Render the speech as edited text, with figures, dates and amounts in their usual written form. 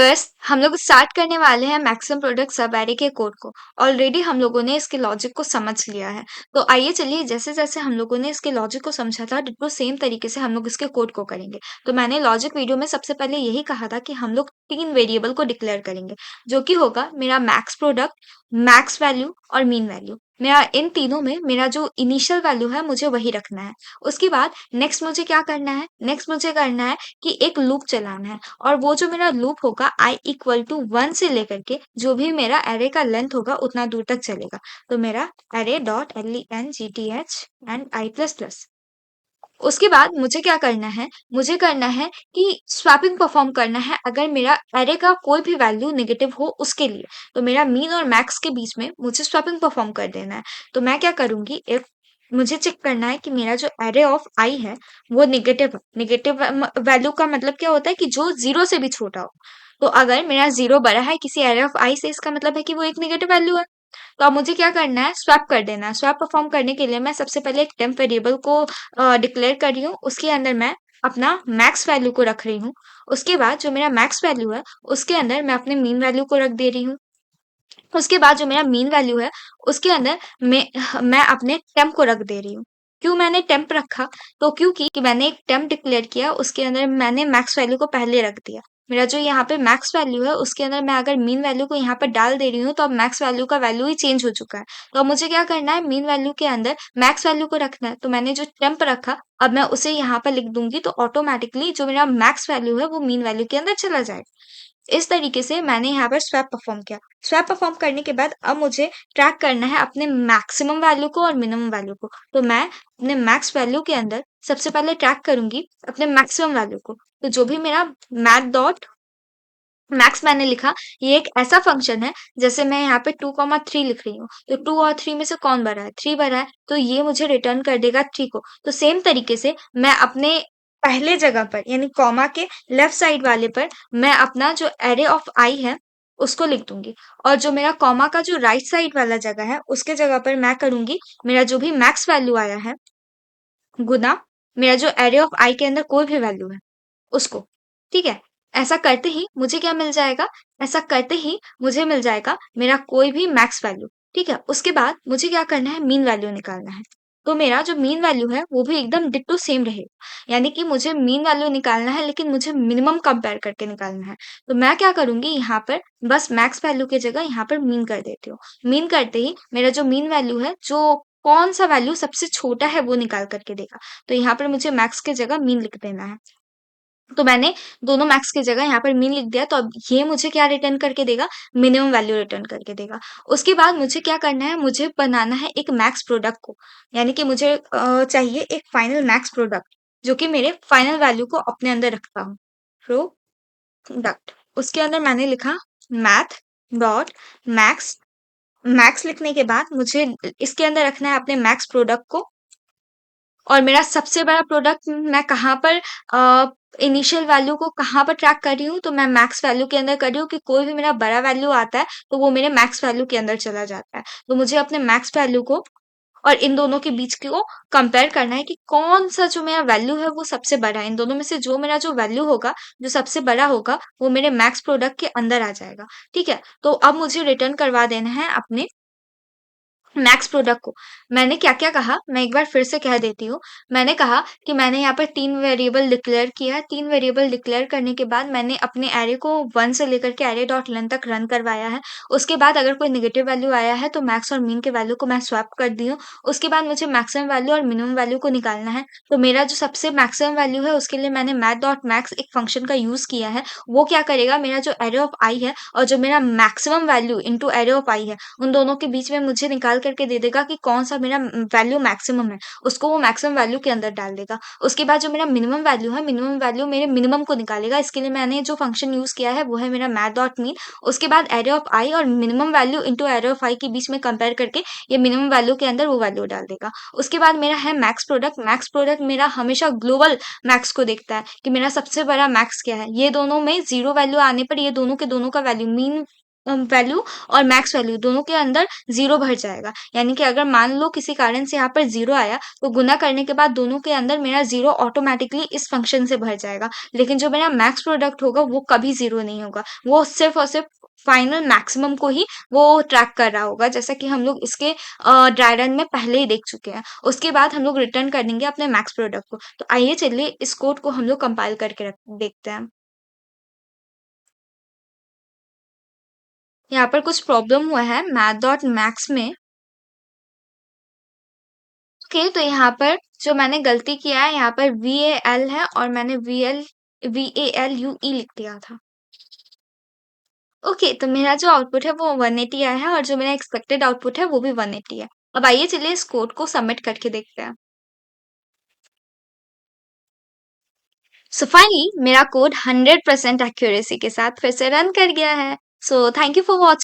First हम लोग start करने वाले हैं मैक्सिमम प्रोडक्ट सब एरे के कोड को। ऑलरेडी हम लोगों ने इसके लॉजिक को समझ लिया है। तो आइए चलिए जैसे जैसे हम लोगों ने इसके लॉजिक को समझा था डिट्टो सेम तरीके से हम लोग इसके कोड को करेंगे। तो मैंने लॉजिक वीडियो में सबसे पहले यही कहा था कि हम लोग तीन वेरिएबल को डिक्लेयर करेंगे, जो कि होगा मेरा मैक्स प्रोडक्ट, मैक्स वैल्यू और मीन वैल्यू। मेरा इन तीनों में मेरा जो इनिशियल वैल्यू है मुझे वही रखना है। उसके बाद नेक्स्ट मुझे क्या करना है, नेक्स्ट मुझे करना है कि एक लूप चलाना है, और वो जो मेरा लूप होगा i इक्वल टू 1 से लेकर के जो भी मेरा एरे का लेंथ होगा उतना दूर तक चलेगा। तो मेरा array dot length and I plus plus. उसके बाद मुझे क्या करना है, मुझे करना है कि स्वैपिंग परफॉर्म करना है अगर मेरा एरे का कोई भी वैल्यू नेगेटिव हो उसके लिए। तो मेरा मीन और मैक्स के बीच में मुझे स्वैपिंग परफॉर्म कर देना है। तो मैं क्या करूंगी, एक मुझे चेक करना है कि मेरा जो एरे ऑफ आई है वो नेगेटिव है। नेगेटिव वैल्यू का मतलब क्या होता है कि जो जीरो से भी छोटा हो। तो अगर मेरा जीरो बड़ा है किसी एरे ऑफ आई से, इसका मतलब है कि वो एक नेगेटिव वैल्यू है। तो अब मुझे क्या करना है, स्वैप कर देना है। स्वैप परफॉर्म करने के लिए मैं सबसे पहले एक टेम्प वेरिएबल को डिक्लेयर कर रही हूँ, उसके अंदर मैं अपना मैक्स वैल्यू को रख रही हूँ। उसके बाद जो मेरा मैक्स वैल्यू है उसके अंदर मैं अपने मीन वैल्यू को रख दे रही हूँ। उसके बाद जो मेरा मीन वैल्यू है उसके अंदर मैं अपने टेम्प को रख दे रही हूँ। क्यों मैंने टेम्प रखा, तो क्योंकि कि मैंने एक टेम्प डिक्लेयर किया, उसके अंदर मैंने मैक्स वैल्यू को पहले रख दिया। मेरा जो यहाँ पे मैक्स वैल्यू है उसके अंदर मैं अगर मीन वैल्यू को यहाँ पर डाल दे रही हूँ तो अब मैक्स वैल्यू का वैल्यू ही चेंज हो चुका है। तो अब मुझे क्या करना है, मीन वैल्यू के अंदर मैक्स वैल्यू को रखना है। तो मैंने जो टेम्प रखा अब मैं उसे यहाँ पर लिख दूंगी, तो ऑटोमेटिकली जो मेरा मैक्स वैल्यू है वो मीन वैल्यू के अंदर चला जाएगा। इस तरीके से मैंने यहाँ पर स्वैप परफॉर्म किया। स्वैप परफॉर्म करने के बाद अब मुझे ट्रैक करना है अपने मैक्सिमम वैल्यू को और मिनिमम वैल्यू को। तो मैं अपने मैक्स वैल्यू के अंदर सबसे पहले ट्रैक करूंगी अपने मैक्सिमम वैल्यू को। तो जो भी मेरा मैथ डॉट मैक्स मैंने लिखा, ये एक ऐसा फंक्शन है, जैसे मैं यहाँ पे 2,3 लिख रही हूँ, तो 2 और 3 में से कौन बड़ा है, 3 बड़ा है, तो ये मुझे रिटर्न कर देगा 3 को। तो सेम तरीके से मैं अपने पहले जगह पर यानी कॉमा के लेफ्ट साइड वाले पर मैं अपना जो एरे ऑफ आई है उसको लिख दूंगी, और जो मेरा कॉमा का जो राइट साइड वाला जगह है उसके जगह पर मैं करूंगी मेरा जो भी मैक्स वैल्यू आया है गुना मेरा जो एरे ऑफ आई के अंदर कोई भी वैल्यू है उसको। ठीक है, ऐसा करते ही मुझे क्या मिल जाएगा, ऐसा करते ही मुझे मिल जाएगा मेरा कोई भी मैक्स वैल्यू। ठीक है, उसके बाद मुझे क्या करना है, मीन वैल्यू निकालना है। तो मेरा जो मीन वैल्यू है वो भी एकदम डिट्टो सेम रहेगा, यानी कि मुझे मीन वैल्यू निकालना है लेकिन मुझे मिनिमम कंपेयर करके निकालना है। तो मैं क्या करूंगी, यहाँ पर बस मैक्स वैल्यू की जगह यहाँ पर मीन कर देती हूँ। मीन करते ही मेरा जो मीन वैल्यू है, जो कौन सा वैल्यू सबसे छोटा है वो निकाल करके देगा। तो यहाँ पर मुझे मैक्स की जगह मीन लिख देना है। तो मैंने दोनों मैक्स की जगह यहाँ पर मीन लिख दिया, तो अब ये मुझे क्या रिटर्न करके देगा, मिनिमम वैल्यू रिटर्न करके देगा। उसके बाद मुझे क्या करना है, मुझे बनाना है एक मैक्स प्रोडक्ट को, यानी कि मुझे चाहिए एक फाइनल मैक्स प्रोडक्ट जो कि मेरे फाइनल वैल्यू को अपने अंदर रखता हूँ। प्रोडक्ट, उसके अंदर मैंने लिखा मैथ डॉट मैक्स। मैक्स लिखने के बाद मुझे इसके अंदर रखना है अपने मैक्स प्रोडक्ट को, और मेरा सबसे बड़ा प्रोडक्ट मैं कहाँ पर इनिशियल वैल्यू को कहाँ पर ट्रैक कर रही हूँ, तो मैं मैक्स वैल्यू के अंदर कर रही हूँ कि कोई भी मेरा बड़ा वैल्यू आता है तो वो मेरे मैक्स वैल्यू के अंदर चला जाता है। तो मुझे अपने मैक्स वैल्यू को और इन दोनों के बीच को कंपेयर करना है कि कौन सा जो मेरा वैल्यू है वो सबसे बड़ा है। इन दोनों में से जो मेरा जो वैल्यू होगा, जो सबसे बड़ा होगा, वो मेरे मैक्स प्रोडक्ट के अंदर आ जाएगा। ठीक है, तो अब मुझे रिटर्न करवा देना है अपने मैक्स प्रोडक्ट को। मैंने क्या-क्या कहा, मैं एक बार फिर से कह देती हूँ। मैंने कहा कि मैंने यहाँ पर 3 वेरिएबल डिक्लेयर किया है। 3 वेरिएबल डिक्लेयर करने के बाद मैंने अपने एरे को 1 से लेकर के एरे डॉट लेंथ तक रन करवाया है। उसके बाद अगर कोई नेगेटिव वैल्यू आया है तो मैक्स और मीन के वैल्यू को मैं स्वैप कर दी हूँ। उसके बाद मुझे मैक्सिमम वैल्यू और मिनिमम वैल्यू को निकालना है। तो मेरा जो सबसे मैक्सिमम वैल्यू है उसके लिए मैंने मैथ डॉट मैक्स एक फंक्शन का यूज़ किया है। वो क्या करेगा, मेरा जो एरे ऑफ आई है और जो मेरा maximum value into array of i है, उन दोनों के बीच में मुझे निकाल करके दे देगा कि कौन सा मेरा वैल्यू मैक्सिमम है, उसको वो मैक्सिमम वैल्यू के अंदर डाल देगा। उसके बाद जो मेरा मिनिमम वैल्यू है, मिनिमम वैल्यू मेरे मिनिमम को निकालेगा। इसके लिए मैंने जो फंक्शन यूज किया है वो है मेरा मैथ डॉट मीन। उसके बाद एरे ऑफ आई और minimum value into array of i के बीच में कंपेयर करके ये मिनिमम वैल्यू के अंदर वो वैल्यू डाल देगा। उसके बाद मेरा है मैक्स प्रोडक्ट। मैक्स प्रोडक्ट मेरा हमेशा ग्लोबल मैक्स को देखता है कि मेरा सबसे बड़ा मैक्स क्या है। ये दोनों में जीरो वैल्यू आने पर ये दोनों के दोनों का वैल्यू मीन वैल्यू और मैक्स वैल्यू दोनों के अंदर 0 भर जाएगा। यानी कि अगर मान लो किसी कारण से यहाँ पर 0 आया, तो गुना करने के बाद दोनों के अंदर मेरा 0 ऑटोमैटिकली इस फंक्शन से भर जाएगा। लेकिन जो मेरा मैक्स प्रोडक्ट होगा वो कभी 0 नहीं होगा। वो सिर्फ़ और सिर्फ़ फाइनल मैक्सिमम को ही वो ट्रैक कर रहा होगा, जैसा कि हम लोग इसके ड्राई रन में पहले ही देख चुके हैं। उसके बाद हम लोग रिटर्न कर देंगे अपने मैक्स प्रोडक्ट को। तो आइए चलिए इस कोड को हम लोग कंपाइल करके देखते हैं। यहाँ पर कुछ प्रॉब्लम हुआ है math.max में। ओके, तो यहाँ पर जो मैंने गलती किया है, यहाँ पर VAL है और मैंने VALUE लिख दिया था। ओके, तो मेरा जो आउटपुट है वो 180 आया है और जो मेरा एक्सपेक्टेड आउटपुट है वो भी 180 है। अब आइए चलिए इस कोड को सबमिट करके देखते हैं। सो फाइनली मेरा कोड 100% एक्यूरेसी के साथ फिर से रन कर गया है। So thank you for watching.